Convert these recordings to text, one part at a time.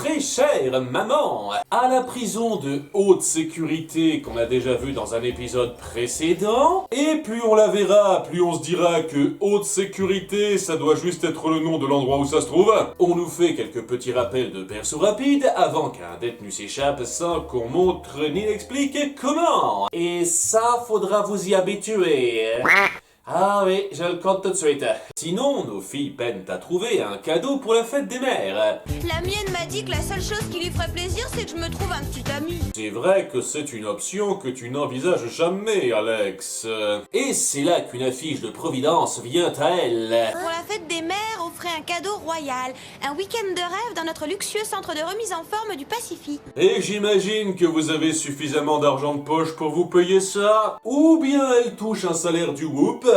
très chère maman. À la prison de haute sécurité qu'on a déjà vu dans un épisode précédent, et plus on la verra, plus on se dira que haute sécurité, ça doit juste être le nom de l'endroit où ça se trouve. On nous fait quelques petits rappels de perso rapides avant qu'un détenu s'échappe sans qu'on montre ni n'explique comment. Et ça, faudra vous y habituer. Ah oui, je le compte tout de suite. Sinon, nos filles peinent à trouver un cadeau pour la fête des mères. La mienne m'a dit que la seule chose qui lui ferait plaisir, c'est que je me trouve un petit ami. C'est vrai que c'est une option que tu n'envisages jamais, Alex. Et c'est là qu'une affiche de Providence vient à elle. Pour la fête des mères, offrez un cadeau royal. Un week-end de rêve dans notre luxueux centre de remise en forme du Pacifique. Et j'imagine que vous avez suffisamment d'argent de poche pour vous payer ça. Ou bien elle touche un salaire du Whoop.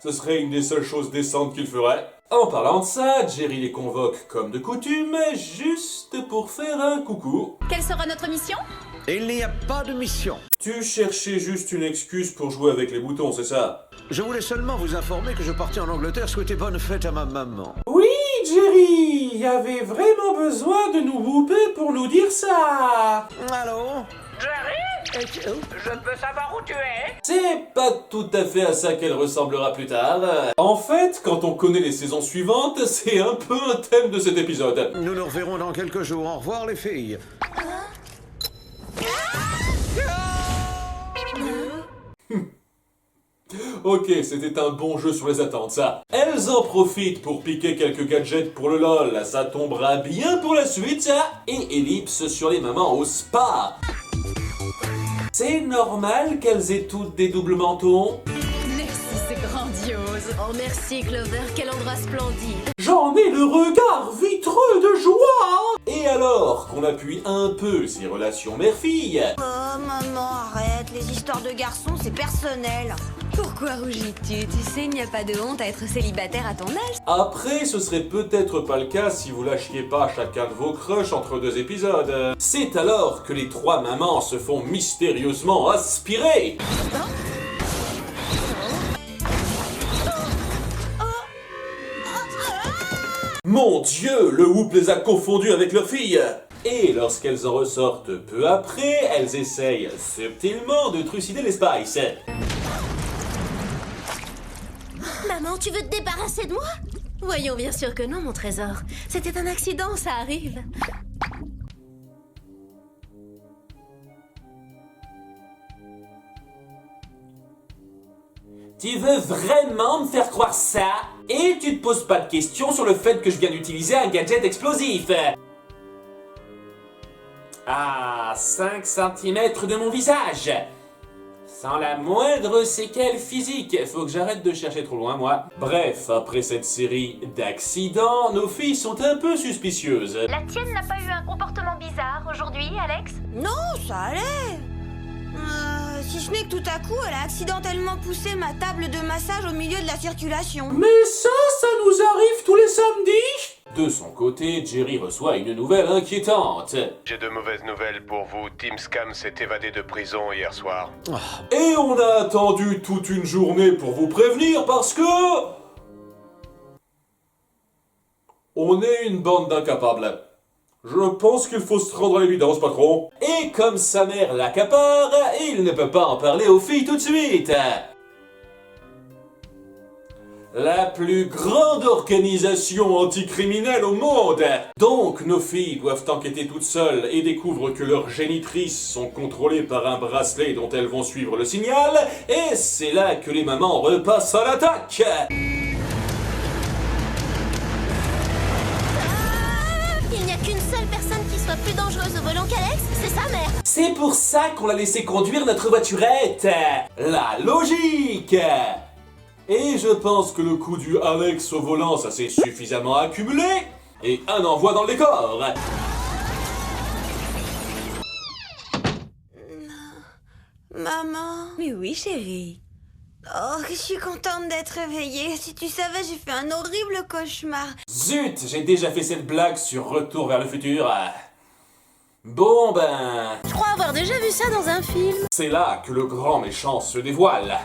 Ce serait une des seules choses décentes qu'il ferait. En parlant de ça, Jerry les convoque comme de coutume, juste pour faire un coucou. Quelle sera notre mission? Il n'y a pas de mission. Tu cherchais juste une excuse pour jouer avec les boutons, c'est ça? Je voulais seulement vous informer que je partais en Angleterre souhaiter bonne fête à ma maman. Oui, Jerry, il y avait vraiment besoin de nous whooper pour nous dire ça. Allô? Jerry, je peux savoir où tu es? C'est pas tout à fait à ça qu'elle ressemblera plus tard. En fait, quand on connaît les saisons suivantes, c'est un peu un thème de cet épisode. Nous nous reverrons dans quelques jours. Au revoir les filles. Ok, c'était un bon jeu sur les attentes, ça. Elles en profitent pour piquer quelques gadgets pour le LOL, ça tombera bien pour la suite, ça. Et ellipse sur les mamans au spa. C'est normal qu'elles aient toutes des doubles mentons. Merci, c'est grandiose. Oh merci Clover, quel endroit splendide. J'en ai le regard vitreux de joie. Et alors qu'on appuie un peu ces relations mère-fille, Oh maman, arrête, les histoires de garçons, c'est personnel. Pourquoi rougis-tu? Tu sais, il n'y a pas de honte à être célibataire à ton âge. après ce serait peut-être pas le cas si vous lâchiez pas chacun de vos crushs entre deux épisodes. C'est alors que les trois mamans se font mystérieusement aspirer. Mon Dieu, le Whoop les a confondus avec leur fille. Et lorsqu'elles en ressortent peu après, elles essayent subtilement de trucider les Spice. Maman, tu veux te débarrasser de moi? Voyons, bien sûr que non, mon trésor. C'était un accident, ça arrive. Tu veux vraiment me faire croire ça? Et tu te poses pas de questions sur le fait que je viens d'utiliser un gadget explosif. À 5 cm de mon visage. Sans la moindre séquelle physique. Faut que j'arrête de chercher trop loin, moi. Bref, après cette série d'accidents, nos filles sont un peu suspicieuses. La tienne n'a pas eu un comportement bizarre aujourd'hui, Alex? Non, ça allait. Si ce n'est que tout à coup, elle a accidentellement poussé ma table de massage au milieu de la circulation. Mais ça nous arrive tous les samedis? De son côté, Jerry reçoit une nouvelle inquiétante. J'ai de mauvaises nouvelles pour vous. Tim Scam s'est évadé de prison hier soir. Et on a attendu toute une journée pour vous prévenir parce que... on est une bande d'incapables. Je pense qu'il faut se rendre à l'évidence, patron. Et comme sa mère l'accapare, il ne peut pas en parler aux filles tout de suite. La plus grande organisation anticriminelle au monde. Donc nos filles doivent enquêter toutes seules et découvrent que leurs génitrices sont contrôlées par un bracelet dont elles vont suivre le signal. Et c'est là que les mamans repassent à l'attaque. Il n'y a qu'une seule personne qui soit plus dangereuse au volant qu'Alex, c'est sa mère. C'est pour ça qu'on l'a laissé conduire notre voiturette. La logique. Et je pense que le coup du Alex au volant, ça s'est suffisamment accumulé. Et un envoi dans le décor. Maman. Mais oui, chérie. Oh, je suis contente d'être réveillée. Si tu savais, j'ai fait un horrible cauchemar. Zut, j'ai déjà fait cette blague sur Retour vers le futur. Bon ben... Je crois avoir déjà vu ça dans un film. C'est là que le grand méchant se dévoile.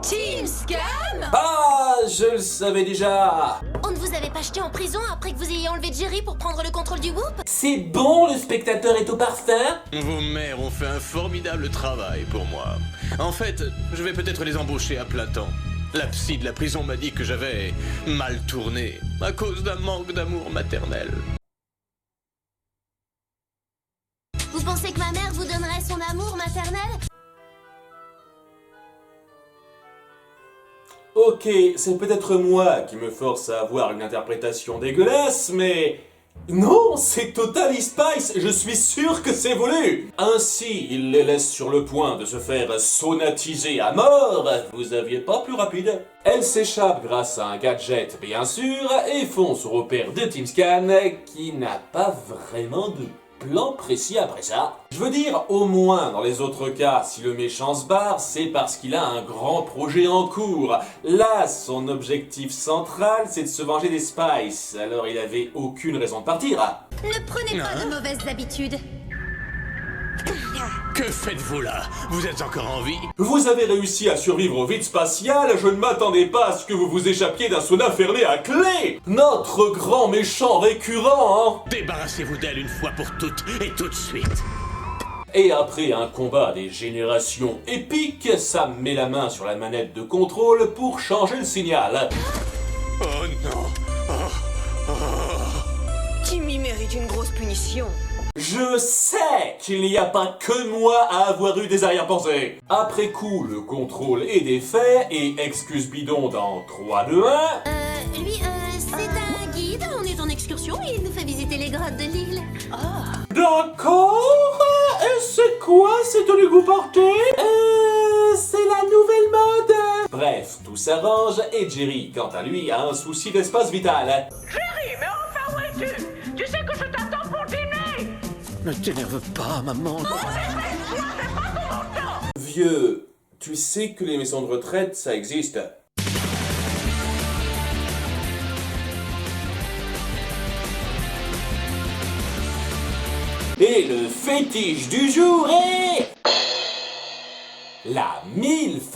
Team Scam. Ah, je le savais déjà. On ne vous avait pas jeté en prison après que vous ayez enlevé Jerry pour prendre le contrôle du Whoop? C'est bon, le spectateur est au parfum. Vos mères ont fait un formidable travail pour moi. En fait, je vais peut-être les embaucher à plein temps. La psy de la prison m'a dit que j'avais mal tourné à cause d'un manque d'amour maternel. Vous pensez que ma mère vous donnerait son amour maternel? Ok, c'est peut-être moi qui me force à avoir une interprétation dégueulasse, mais... Non, c'est Totally Spice, je suis sûr que c'est voulu. Ainsi, il les laisse sur le point de se faire sonatiser à mort. Vous aviez pas plus rapide. Elle s'échappe grâce à un gadget, bien sûr, et fonce au repère de Team Scan, qui n'a pas vraiment de plan précis après ça. Je veux dire, au moins dans les autres cas, si le méchant se barre, c'est parce qu'il a un grand projet en cours. Là, son objectif central, c'est de se venger des Spice, alors il avait aucune raison de partir. Ne prenez pas de mauvaises habitudes. Que faites-vous là? Vous êtes encore en vie? Vous avez réussi à survivre au vide spatial, je ne m'attendais pas à ce que vous vous échappiez d'un sauna fermé à clé. Notre grand méchant récurrent, hein. Débarrassez-vous d'elle une fois pour toutes et tout de suite. Et après un combat des générations épiques, Sam met la main sur la manette de contrôle pour changer le signal. Oh non. Timmy mérite une grosse punition. Je sais qu'il n'y a pas que moi à avoir eu des arrière-pensées. Après coup, le contrôle est défait et excuse bidon dans 3, 2, 1. C'est un guide, on est en excursion et il nous fait visiter les grottes de l'île. D'accord. Et c'est quoi cette tenue que vous portez? C'est la nouvelle mode. Bref, tout s'arrange et Jerry, quant à lui, a un souci d'espace vital. Jerry, mais enfin où es-tu? Tu sais que je t'attends pour dîner. Ne t'énerve pas, maman. Vieux, tu sais que les maisons de retraite, ça existe. Et le fétiche du jour est... la MILF.